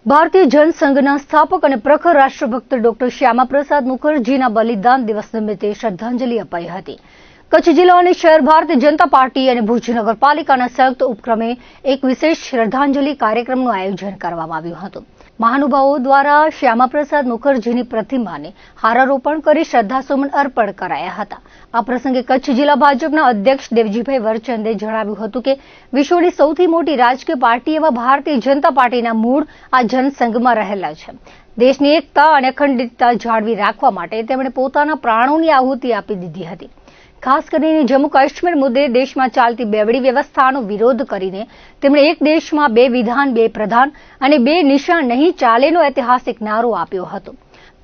ભારતીય જનસંઘના સ્થાપક અને પ્રખર રાષ્ટ્રભક્ત ડોક્ટર શ્યામાપ્રસાદ મુખર્જીના બલિદાન દિવસ નિમિત્તે શ્રદ્ધાંજલિ અપાઈ હતી। કચ્છ જિલ્લા અને શહેર ભારતીય જનતા પાર્ટી અને ભુજ નગરપાલિકાના સંયુક્ત ઉપક્રમે એક વિશેષ શ્રદ્ધાંજલિ કાર્યક્રમનું આયોજન કરવામાં આવ્યું હતું। મહાનુભાવો દ્વારા શ્યામાપ્રસાદ મુખર્જીની પ્રતિમાને હારારોપણ કરી શ્રદ્ધાસુમન અર્પણ કરાયા હતા। આ પ્રસંગે કચ્છ જિલ્લા ભાજપના અધ્યક્ષ દેવજીભાઈ વરચંદે જણાવ્યું હતું કે વિશ્વની સૌથી મોટી રાજકીય પાર્ટી એવા ભારતીય જનતા પાર્ટીના મૂળ આ જનસંઘમાં રહેલા છે। દેશની એકતા અને અખંડિતતા જાળવી રાખવા માટે તેમણે પોતાના પ્રાણોની આહુતિ આપી દીધી હતી। ખાસ કરીને જમ્મુ કાશ્મીર મુદ્દે દેશમાં ચાલતી બેવડી વ્યવસ્થાનો વિરોધ કરીને તેમણે એક દેશમાં બે વિધાન બે પ્રધાન અને બે નિશાન નહીં ચાલેનો ઐતિહાસિક નારો આપ્યો હતો।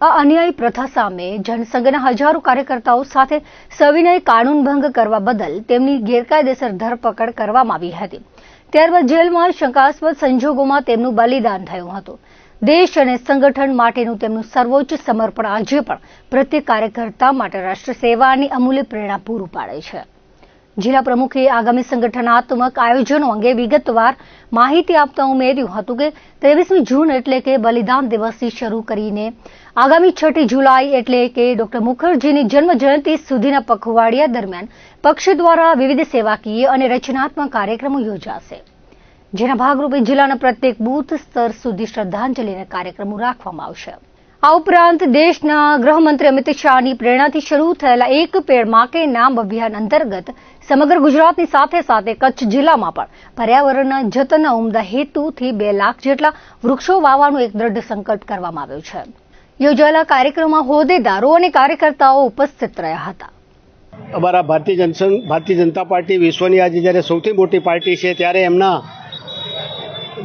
આ અન્યાયી પ્રથા સામે જનસંઘના હજારો કાર્યકર્તાઓ સાથે સવિનય કાનૂનભંગ કરવા બદલ તેમની ગેરકાયદેસર ધરપકડ કરવામાં આવી હતી। ત્યારબાદ જેલમાં શંકાસ્પદ સંજોગોમાં તેમનું બલિદાન થયું હતું। દેશ અને સંગઠન માટેનું તેમનું સર્વોચ્ચ સમર્પણ આજે પણ પ્રત્યેક કાર્યકર્તા માટે રાષ્ટ્ર સેવાની અમૂલ્ય પ્રેરણા પૂરું પાડે છે। જિલ્લા પ્રમુખે આગામી સંગઠનાત્મક આયોજનો અંગે વિગતવાર માહિતી આપતા ઉમેર્યું હતું કે 23મી જૂન એટલે કે બલિદાન દિવસથી શરૂ કરીને આગામી 6મી જુલાઈ એટલે કે ડોક્ટર મુખર્જીની જન્મજયંતિ સુધીના પખવાડિયા દરમિયાન પક્ષ દ્વારા વિવિધ સેવાકીય અને રચનાત્મક કાર્યક્રમો યોજાશે, જેના ભાગરૂપે જિલ્લાના પ્રત્યેક બૂથ સ્તર સુધી શ્રદ્ધાંજલિના કાર્યક્રમો રાખવામાં આવશે। આ ઉપરાંત દેશના ગૃહમંત્રી અમિત શાહની પ્રેરણાથી શરૂ થયેલા એક પેડ માં કે નામ અભિયાન અંતર્ગત સમગ્ર ગુજરાતની સાથે સાથે કચ્છ જિલ્લામાં પણ પર્યાવરણના જતનના ઉમદા હેતુથી 2 લાખ જેટલા વૃક્ષો વાવવાનો એક દ્રઢ સંકલ્પ કરવામાં આવ્યો છે। યોજાયેલા કાર્યક્રમમાં હોદ્દેદારો અને કાર્યકર્તાઓ ઉપસ્થિત રહ્યા હતા। અમારા ભારતીય જનતા પાર્ટી વિશ્વની આજે જ્યારે સૌથી મોટી પાર્ટી છે ત્યારે એમના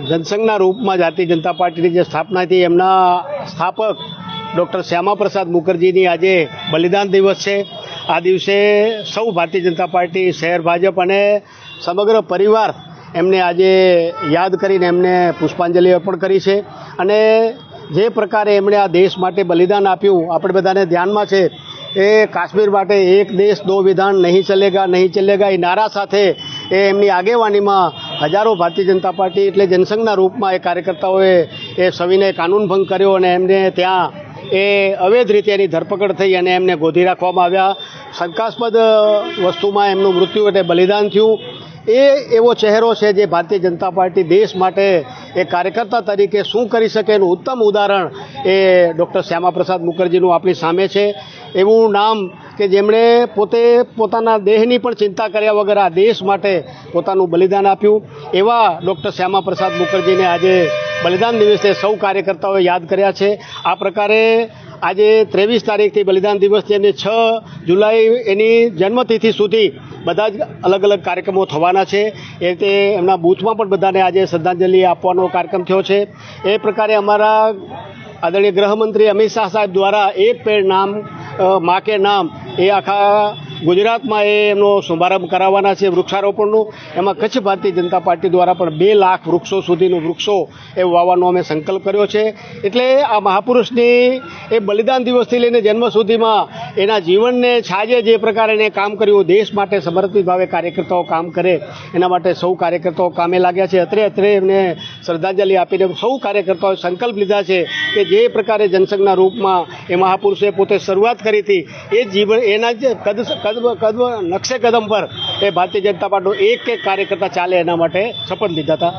જનસંઘના રૂપમાં ભારતીય જનતા પાર્ટીની જે સ્થાપના થઈ એમના સ્થાપક ડૉક્ટર શ્યામાપ્રસાદ મુખર્જીની આજે બલિદાન દિવસ છે। આ દિવસે સૌ ભારતીય જનતા પાર્ટી શહેર ભાજપ અને સમગ્ર પરિવાર એમને આજે યાદ કરીને એમને પુષ્પાંજલિ અર્પણ કરી છે। અને જે પ્રકારે એમણે આ દેશ માટે બલિદાન આપ્યું આપણે બધાને ધ્યાનમાં છે એ કાશ્મીર માટે એક દેશ દો વિધાન નહીં ચલેગા એ નારા સાથે એ એમની આગેવાનીમાં હજારો ભારતીય જનતા પાર્ટી એટલે જનસંઘના રૂપમાં એ કાર્યકર્તાઓએ એ સવિનય કાનૂનભંગ કર્યો અને એમને ત્યાં એ અવૈધ રીતે એની ધરપકડ થઈ અને એમને ગોધી રાખવામાં આવ્યા। શંકાસ્પદ વસ્તુમાં એમનું મૃત્યુ એટલે બલિદાન થયું। એ એવો ચહેરો છે જે ભારતીય જનતા પાર્ટી દેશ માટે એ કાર્યકર્તા તરીકે શું કરી શકે એનું ઉત્તમ ઉદાહરણ એ ડૉક્ટર શ્યામાપ્રસાદ મુખર્જીનું આપણી સામે છે। એવું નામ કે જેમણે પોતે પોતાના દેહની પણ ચિંતા કર્યા વગર આ દેશ માટે પોતાનું બલિદાન આપ્યું એવા ડૉક્ટર શ્યામાપ્રસાદ મુખર્જીને આજે બલિદાન દિવસે સૌ કાર્યકર્તાઓએ યાદ કર્યા છે। આ પ્રકારે આજે 23 તારીખથી બલિદાન દિવસથી અને 6 જુલાઈ એની જન્મતિથિ સુધી બધા જ અલગ અલગ કાર્યક્રમો થવાના છે। એ રીતે એમના બૂથમાં પણ બધાને આજે શ્રદ્ધાંજલિ આપવાનો કાર્યક્રમ થયો છે। એ પ્રકારે અમારા આદરણીય ગૃહમંત્રી અમિત શાહ સાહેબ દ્વારા એક પેડ નામ માં કે નામ એ આખા ગુજરાતમાં એમનો શુભારંભ કરાવવાના છે વૃક્ષારોપણનું। એમાં કચ્છ ભારતીય જનતા પાર્ટી દ્વારા પણ 2 લાખ વૃક્ષો સુધીનું વૃક્ષો એ વાવવાનો અમે સંકલ્પ કર્યો છે। એટલે આ મહાપુરુષની એ બલિદાન દિવસથી લઈને જન્મ સુધીમાં એના જીવનને છાજે જે પ્રકારે એને કામ કર્યું દેશ માટે સમર્પિત ભાવે કાર્યકર્તાઓ કામ કરે એના માટે સૌ કાર્યકર્તાઓ કામે લાગ્યા છે। અત્રે એમને શ્રદ્ધાંજલિ આપીને સૌ કાર્યકર્તાઓએ સંકલ્પ લીધા છે કે જે પ્રકારે જનસંઘના રૂપમાં એ મહાપુરુષે પોતે શરૂઆત કરી હતી એ જીવન એના જ નકશે કદમ પર એ ભારતીય જનતા પાર્ટીનો એક કાર્યકર્તા ચાલે એના માટે શપથ લીધા હતા।